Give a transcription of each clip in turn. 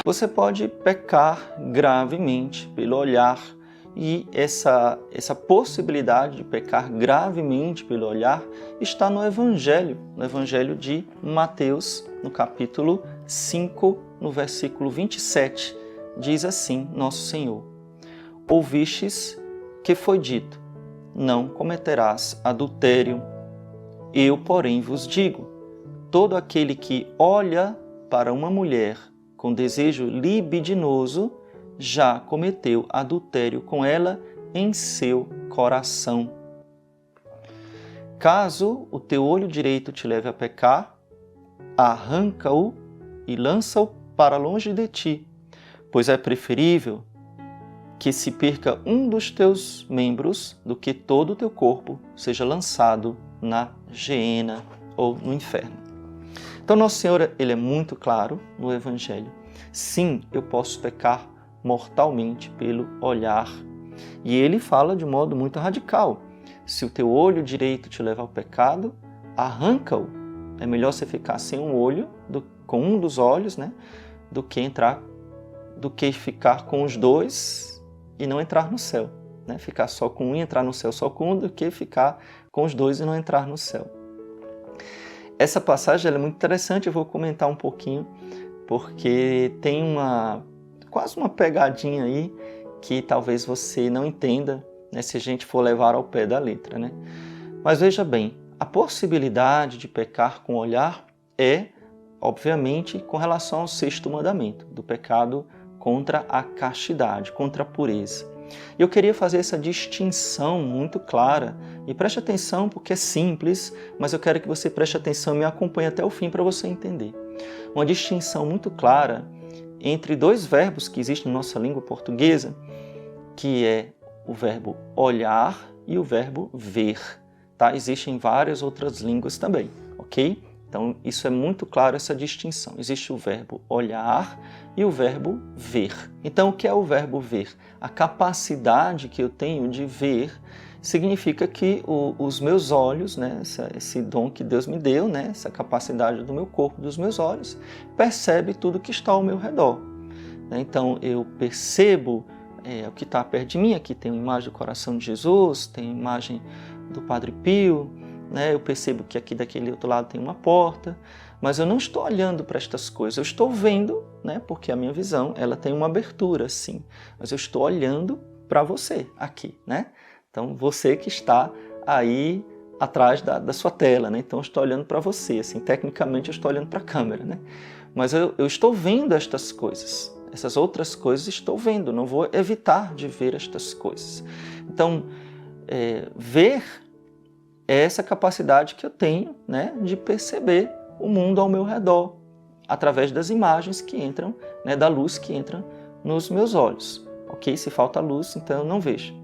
Você pode pecar gravemente pelo olhar, e essa possibilidade de pecar gravemente pelo olhar está no Evangelho de Mateus, no capítulo 5, no versículo 27. Diz assim Nosso Senhor: ouvistes que foi dito, não cometerás adultério. Eu, porém, vos digo, todo aquele que olha para uma mulher com desejo libidinoso, já cometeu adultério com ela em seu coração. Caso o teu olho direito te leve a pecar, arranca-o e lança-o para longe de ti, pois é preferível que se perca um dos teus membros do que todo o teu corpo seja lançado na geena ou no inferno. Então, Nosso Senhor, ele é muito claro no Evangelho. Sim, eu posso pecar mortalmente pelo olhar. E ele fala de modo muito radical. Se o teu olho direito te leva ao pecado, arranca-o. É melhor você ficar sem um olho, com um dos olhos, né, do que ficar com os dois e não entrar no céu. Né? Ficar só com um e entrar no céu só com um, do que ficar com os dois e não entrar no céu. Essa passagem ela é muito interessante, eu vou comentar um pouquinho, porque tem quase uma pegadinha aí que talvez você não entenda, né, se a gente for levar ao pé da letra. Né? Mas veja bem, a possibilidade de pecar com o olhar é, obviamente, com relação ao 6º mandamento, do pecado contra a castidade, contra a pureza. Eu queria fazer essa distinção muito clara, e preste atenção porque é simples, mas eu quero que você preste atenção e me acompanhe até o fim para você entender. Uma distinção muito clara entre dois verbos que existem na nossa língua portuguesa, que é o verbo olhar e o verbo ver. Tá? Existem várias outras línguas também, ok? Então, isso é muito claro, essa distinção. Existe o verbo olhar e o verbo ver. Então, o que é o verbo ver? A capacidade que eu tenho de ver significa que os meus olhos, né, esse dom que Deus me deu, né, essa capacidade do meu corpo, dos meus olhos, percebe tudo que está ao meu redor. Então, eu percebo o que está perto de mim. Aqui tem uma imagem do coração de Jesus, tem a imagem do Padre Pio, né? Eu percebo que aqui daquele outro lado tem uma porta, mas eu não estou olhando para estas coisas, eu estou vendo, né? Porque a minha visão ela tem uma abertura, sim, mas eu estou olhando para você aqui, né? Então, você que está aí atrás da sua tela, né? Então, eu estou olhando para você, assim, tecnicamente eu estou olhando para a câmera, né? Mas eu estou vendo estas coisas, essas outras coisas estou vendo, não vou evitar de ver estas coisas. Então, ver é essa capacidade que eu tenho, né, de perceber o mundo ao meu redor, através das imagens que entram, né, da luz que entra nos meus olhos. Ok? Se falta luz, então eu não vejo.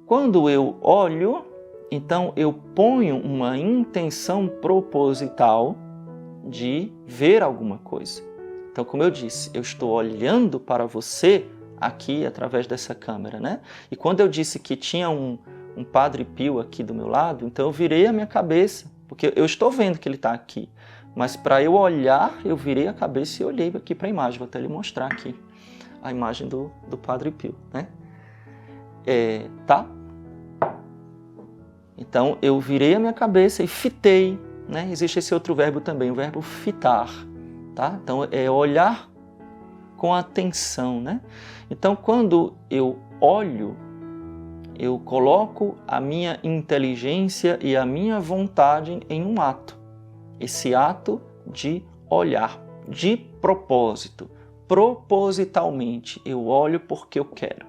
Quando eu olho, então eu ponho uma intenção proposital de ver alguma coisa. Então, como eu disse, eu estou olhando para você aqui através dessa câmera, né? E quando eu disse que tinha um Padre Pio aqui do meu lado, então eu virei a minha cabeça, porque eu estou vendo que ele está aqui, mas para eu olhar, eu virei a cabeça e olhei aqui para a imagem. Vou até lhe mostrar aqui a imagem do Padre Pio, né? Tá? Então eu virei a minha cabeça e fitei, né? Existe esse outro verbo também, o verbo fitar, tá? Então é olhar com atenção, né? Então quando eu olho, eu coloco a minha inteligência e a minha vontade em um ato. Esse ato de olhar, de propósito, propositalmente. Eu olho porque eu quero.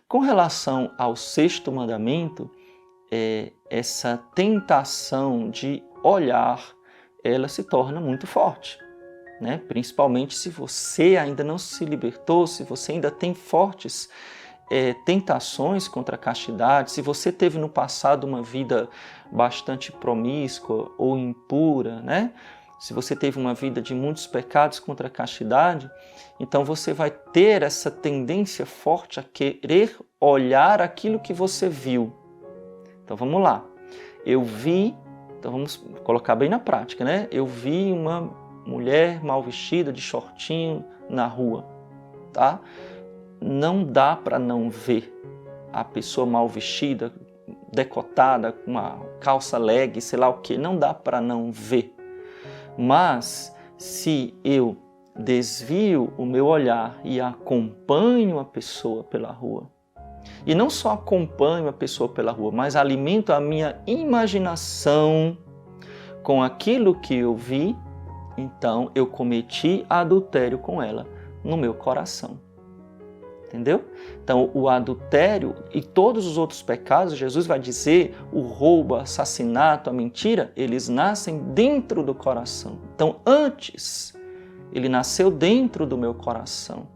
Com relação ao 6º mandamento, essa tentação de olhar, ela se torna muito forte. Né? Principalmente se você ainda não se libertou, se você ainda tem fortes tentações contra a castidade, se você teve no passado uma vida bastante promíscua ou impura, né? Se você teve uma vida de muitos pecados contra a castidade, então você vai ter essa tendência forte a querer olhar aquilo que você viu. Então vamos lá. Eu vi, então vamos colocar bem na prática, né? Eu vi uma mulher mal vestida, de shortinho, na rua, tá? Não dá para não ver a pessoa mal vestida, decotada, com uma calça leg, sei lá o que, não dá para não ver. Mas se eu desvio o meu olhar e acompanho a pessoa pela rua, e não só acompanho a pessoa pela rua, mas alimento a minha imaginação com aquilo que eu vi, então eu cometi adultério com ela no meu coração. Entendeu? Então, o adultério e todos os outros pecados, Jesus vai dizer, o roubo, o assassinato, a mentira, eles nascem dentro do coração. Então, antes, ele nasceu dentro do meu coração.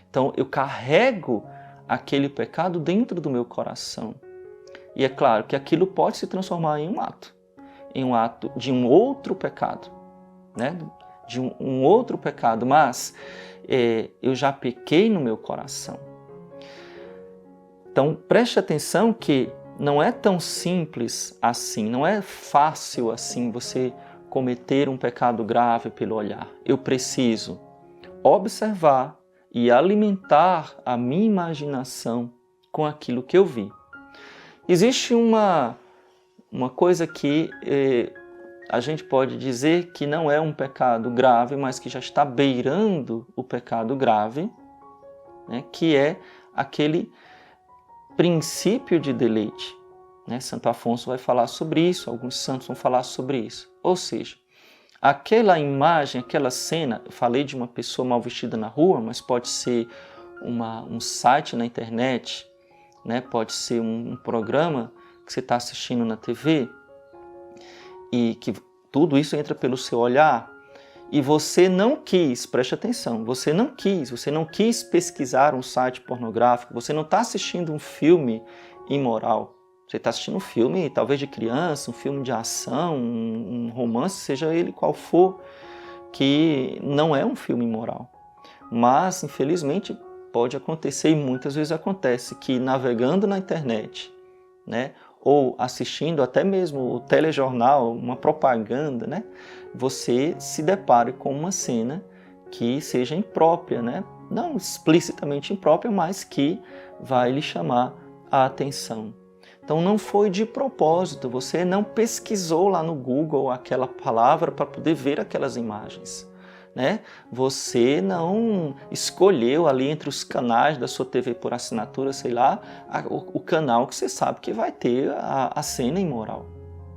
Então, eu carrego aquele pecado dentro do meu coração. E é claro que aquilo pode se transformar em um ato de um outro pecado, né? De um outro pecado, mas eu já pequei no meu coração. Então, preste atenção que não é tão simples assim, não é fácil assim você cometer um pecado grave pelo olhar. Eu preciso observar e alimentar a minha imaginação com aquilo que eu vi. Existe uma coisa que a gente pode dizer que não é um pecado grave, mas que já está beirando o pecado grave, né, que é aquele princípio de deleite. Né? Santo Afonso vai falar sobre isso, alguns santos vão falar sobre isso. Ou seja, aquela imagem, aquela cena, eu falei de uma pessoa mal vestida na rua, mas pode ser um site na internet, né? Pode ser um programa que você está assistindo na TV, e que tudo isso entra pelo seu olhar, e você não quis, preste atenção, você não quis pesquisar um site pornográfico, você não está assistindo um filme imoral, você está assistindo um filme talvez de criança, um filme de ação, um romance, seja ele qual for, que não é um filme imoral. Mas, infelizmente, pode acontecer, e muitas vezes acontece, que navegando na internet, né, ou assistindo até mesmo o telejornal, uma propaganda, né, você se depare com uma cena que seja imprópria, né, não explicitamente imprópria, mas que vai lhe chamar a atenção. Então não foi de propósito, você não pesquisou lá no Google aquela palavra para poder ver aquelas imagens. Né? Você não escolheu ali entre os canais da sua TV por assinatura, sei lá, o canal que você sabe que vai ter a cena imoral.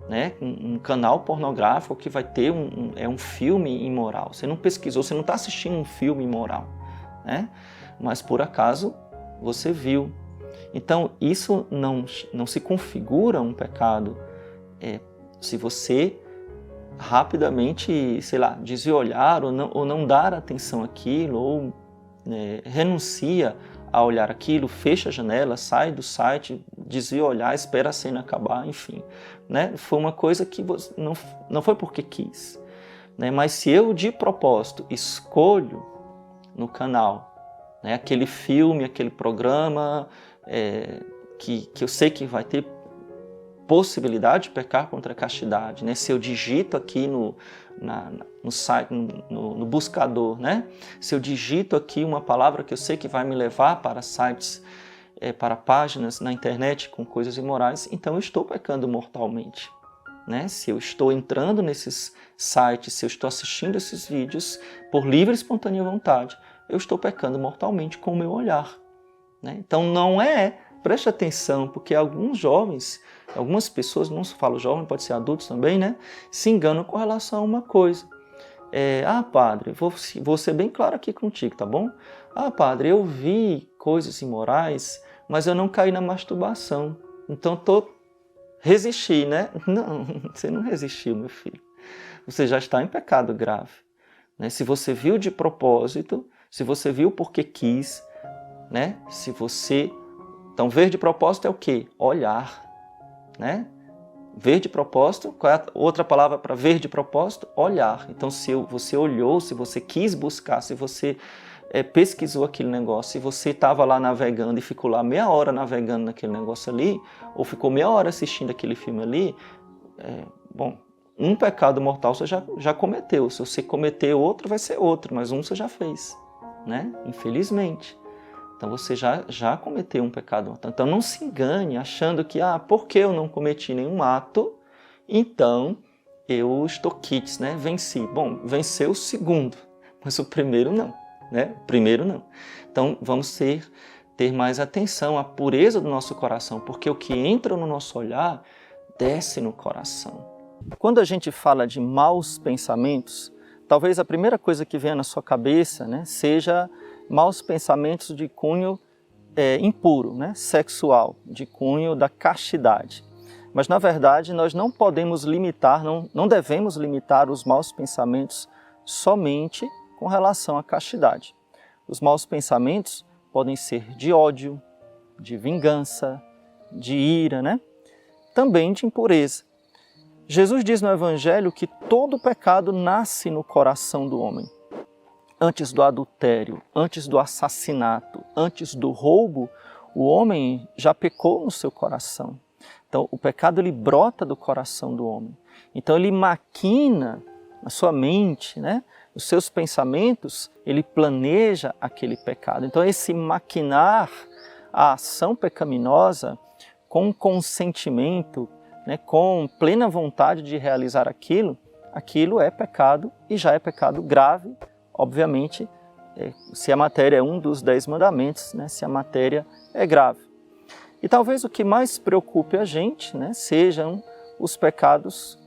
Né? Um canal pornográfico que vai ter um filme imoral. Você não pesquisou, você não está assistindo um filme imoral. Né? Mas por acaso você viu. Então isso não se configura um pecado se você rapidamente, sei lá, desviar ou não dar atenção àquilo, ou renuncia a olhar aquilo, fecha a janela, sai do site, desvia o olhar, espera a cena acabar, enfim. Né? Foi uma coisa que não foi porque quis. Né? Mas se eu, de propósito, escolho no canal aquele filme, aquele programa que eu sei que vai ter possibilidade de pecar contra a castidade, né? Se eu digito aqui no site, no buscador, né? Se eu digito aqui uma palavra que eu sei que vai me levar para sites, para páginas na internet com coisas imorais, então eu estou pecando mortalmente. Né? Se eu estou entrando nesses sites, se eu estou assistindo esses vídeos por livre e espontânea vontade, eu estou pecando mortalmente com o meu olhar. Né? Então não preste atenção, porque alguns jovens, algumas pessoas, não se fala jovem, pode ser adultos também, né? Se enganam com relação a uma coisa. Padre, vou ser bem claro aqui contigo, tá bom? Padre, eu vi coisas imorais, mas eu não caí na masturbação. Então resisti, né? Não, você não resistiu, meu filho. Você já está em pecado grave. Né? Se você viu de propósito, se você viu porque quis, né? Então, ver de propósito é o quê? Olhar. Né? Ver de propósito, qual é a outra palavra para ver de propósito? Olhar. Então, se você olhou, se você quis buscar, se você pesquisou aquele negócio, se você estava lá navegando e ficou lá meia hora navegando naquele negócio ali, ou ficou meia hora assistindo aquele filme ali, um pecado mortal você já cometeu. Se você cometer outro, vai ser outro, mas um você já fez, né? Infelizmente. Então você já cometeu um pecado mortal. Então não se engane achando que, porque eu não cometi nenhum ato, então eu estou quites, né? Venci. Bom, venceu o segundo, mas o primeiro não, né? O primeiro não. Então vamos ter mais atenção à pureza do nosso coração, porque o que entra no nosso olhar desce no coração. Quando a gente fala de maus pensamentos, talvez a primeira coisa que venha na sua cabeça, né, seja maus pensamentos de cunho impuro, né, sexual, de cunho da castidade. Mas, na verdade, nós não podemos limitar, não devemos limitar os maus pensamentos somente com relação à castidade. Os maus pensamentos podem ser de ódio, de vingança, de ira, né? Também de impureza. Jesus diz no Evangelho que todo pecado nasce no coração do homem. Antes do adultério, antes do assassinato, antes do roubo, o homem já pecou no seu coração. Então, o pecado ele brota do coração do homem. Então, ele maquina na sua mente, né? Os seus pensamentos, ele planeja aquele pecado. Então, esse maquinar a ação pecaminosa com consentimento, né, com plena vontade de realizar aquilo é pecado e já é pecado grave, obviamente, se a matéria é um dos 10 mandamentos, né, se a matéria é grave. E talvez o que mais preocupe a gente, né, sejam os pecados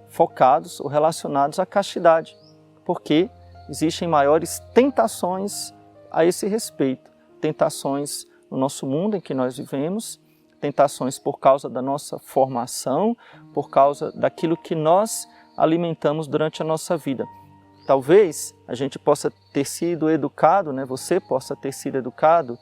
focados ou relacionados à castidade, porque existem maiores tentações a esse respeito, tentações no nosso mundo em que nós vivemos, tentações por causa da nossa formação, por causa daquilo que nós alimentamos durante a nossa vida. Talvez a gente possa ter sido educado, né? Você possa ter sido educado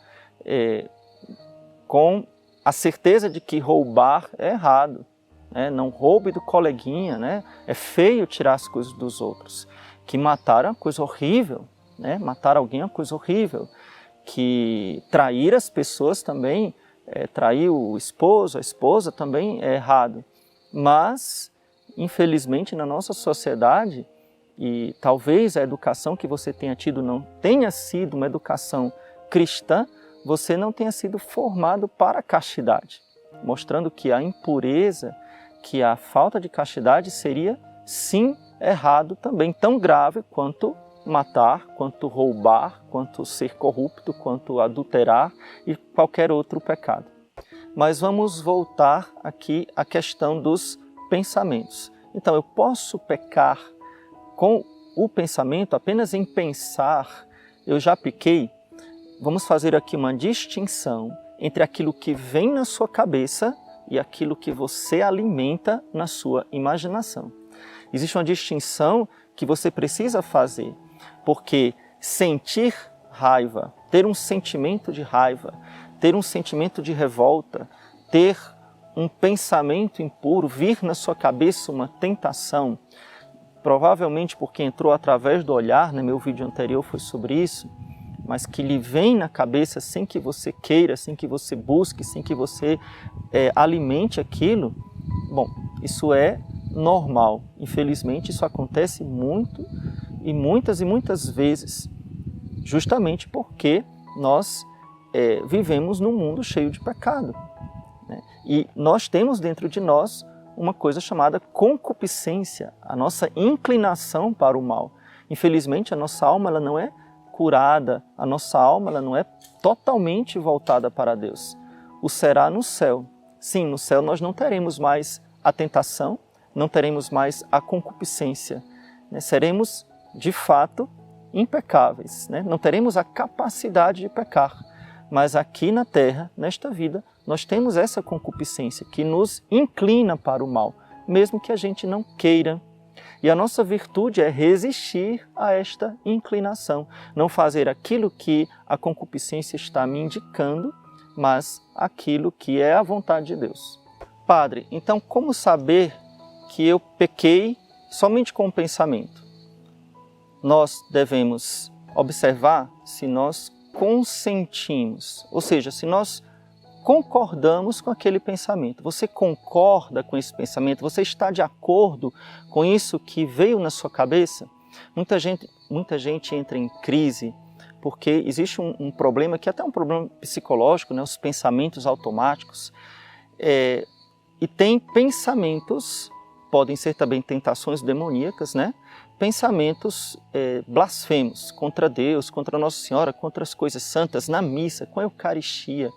com a certeza de que roubar é errado, né? Não roube do coleguinha, né? É feio tirar as coisas dos outros. Que matar é uma coisa horrível, né? Matar alguém é uma coisa horrível. Que trair as pessoas também, trair o esposo, a esposa também é errado. Mas, infelizmente, na nossa sociedade, e talvez a educação que você tenha tido não tenha sido uma educação cristã, você não tenha sido formado para a castidade, mostrando que a impureza, que a falta de castidade seria, sim, errado também, tão grave quanto matar, quanto roubar, quanto ser corrupto, quanto adulterar e qualquer outro pecado. Mas vamos voltar aqui à questão dos pensamentos. Então, eu posso pecar com o pensamento, apenas em pensar, eu já pequei? Vamos fazer aqui uma distinção entre aquilo que vem na sua cabeça e aquilo que você alimenta na sua imaginação. Existe uma distinção que você precisa fazer, porque sentir raiva, ter um sentimento de raiva, ter um sentimento de revolta, ter um pensamento impuro, vir na sua cabeça uma tentação, provavelmente porque entrou através do olhar, né? Meu vídeo anterior foi sobre isso, mas que lhe vem na cabeça sem que você queira, sem que você busque, sem que você alimente aquilo, bom, isso é normal. Infelizmente, isso acontece muito e muitas vezes, justamente porque nós vivemos num mundo cheio de pecado, né? E nós temos dentro de nós uma coisa chamada concupiscência, a nossa inclinação para o mal. Infelizmente, a nossa alma ela não é curada, a nossa alma ela não é totalmente voltada para Deus. O será no céu. Sim, no céu nós não teremos mais a tentação, não teremos mais a concupiscência, né? Seremos, de fato, impecáveis, né? Não teremos a capacidade de pecar. Mas aqui na terra, nesta vida, nós temos essa concupiscência que nos inclina para o mal, mesmo que a gente não queira. E a nossa virtude é resistir a esta inclinação, não fazer aquilo que a concupiscência está me indicando, mas aquilo que é a vontade de Deus. Padre, então como saber que eu pequei somente com o pensamento? Nós devemos observar se nós consentimos, ou seja, se nós concordamos com aquele pensamento. Você concorda com esse pensamento? Você está de acordo com isso que veio na sua cabeça? Muita gente entra em crise porque existe um problema, que é até um problema psicológico, né? Os pensamentos automáticos. E tem pensamentos, podem ser também tentações demoníacas, né? Pensamentos blasfemos contra Deus, contra Nossa Senhora, contra as coisas santas, na missa, com a Eucaristia.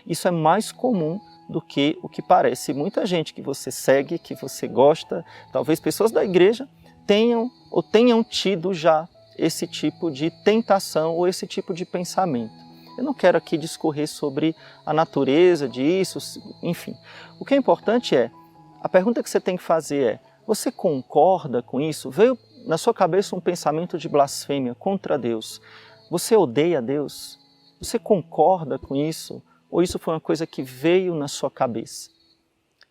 Isso é mais comum do que o que parece. Muita gente que você segue, que você gosta, talvez pessoas da igreja, tenham tido já esse tipo de tentação ou esse tipo de pensamento. Eu não quero aqui discorrer sobre a natureza disso, enfim. O que é importante a pergunta que você tem que fazer é: você concorda com isso? Veio na sua cabeça um pensamento de blasfêmia contra Deus. Você odeia Deus? Você concorda com isso? Ou isso foi uma coisa que veio na sua cabeça?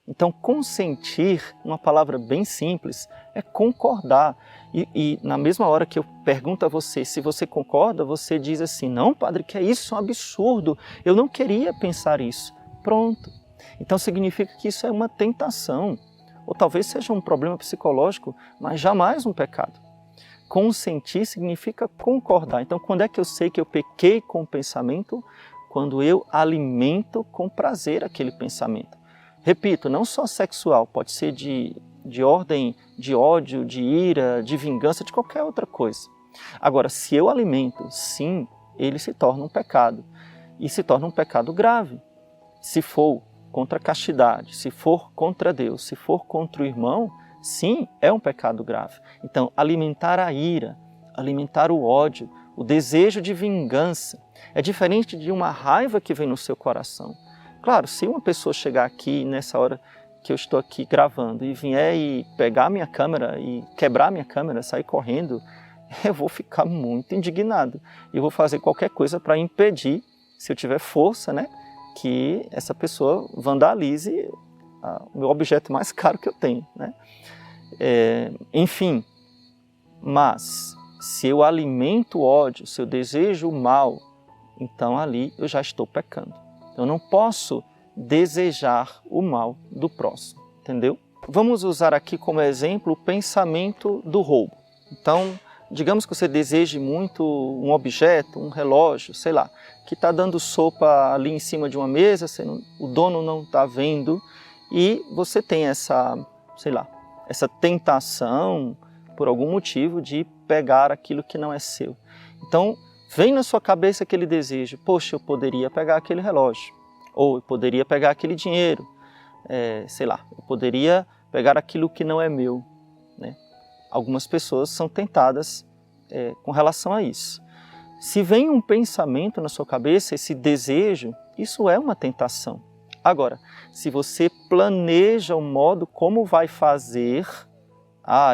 Então, consentir, uma palavra bem simples, é concordar. E na mesma hora que eu pergunto a você se você concorda, você diz assim: não, padre, que é isso? É um absurdo. Eu não queria pensar isso. Pronto. Então significa que isso é uma tentação. Ou talvez seja um problema psicológico, mas jamais um pecado. Consentir significa concordar. Então, quando é que eu sei que eu pequei com o pensamento? Quando eu alimento com prazer aquele pensamento. Repito, não só sexual, pode ser de ordem de ódio, de ira, de vingança, de qualquer outra coisa. Agora, se eu alimento, sim, ele se torna um pecado. E se torna um pecado grave. Se for contra a castidade, se for contra Deus, se for contra o irmão, sim, é um pecado grave. Então, alimentar a ira, alimentar o ódio, o desejo de vingança, é diferente de uma raiva que vem no seu coração. Claro, se uma pessoa chegar aqui nessa hora que eu estou aqui gravando e vier e pegar a minha câmera e quebrar a minha câmera, sair correndo, eu vou ficar muito indignado. E vou fazer qualquer coisa para impedir, se eu tiver força, né, que essa pessoa vandalize o meu objeto mais caro que eu tenho, né? Enfim, mas se eu alimento o ódio, se eu desejo o mal, então ali eu já estou pecando. Eu não posso desejar o mal do próximo, entendeu? Vamos usar aqui como exemplo o pensamento do roubo. Então, digamos que você deseje muito um objeto, um relógio, sei lá, que está dando sopa ali em cima de uma mesa, o dono não está vendo, e você tem essa, sei lá, essa tentação, por algum motivo, de pegar aquilo que não é seu. Então, vem na sua cabeça aquele desejo: poxa, eu poderia pegar aquele relógio, ou eu poderia pegar aquele dinheiro, sei lá, eu poderia pegar aquilo que não é meu, né? Algumas pessoas são tentadas com relação a isso. Se vem um pensamento na sua cabeça, esse desejo, isso é uma tentação. Agora, se você planeja o modo como vai fazer,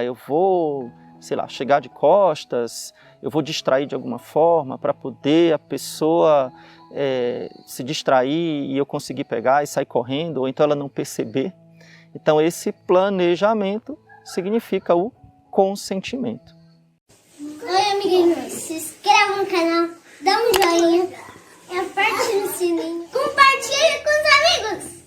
eu vou, sei lá, chegar de costas, eu vou distrair de alguma forma para poder a pessoa se distrair e eu conseguir pegar e sair correndo, ou então ela não perceber. Então esse planejamento significa o consentimento. Oi, amiguinhos, se inscreva no canal, dá um joinha, aperte no sininho, compartilhe com os amigos.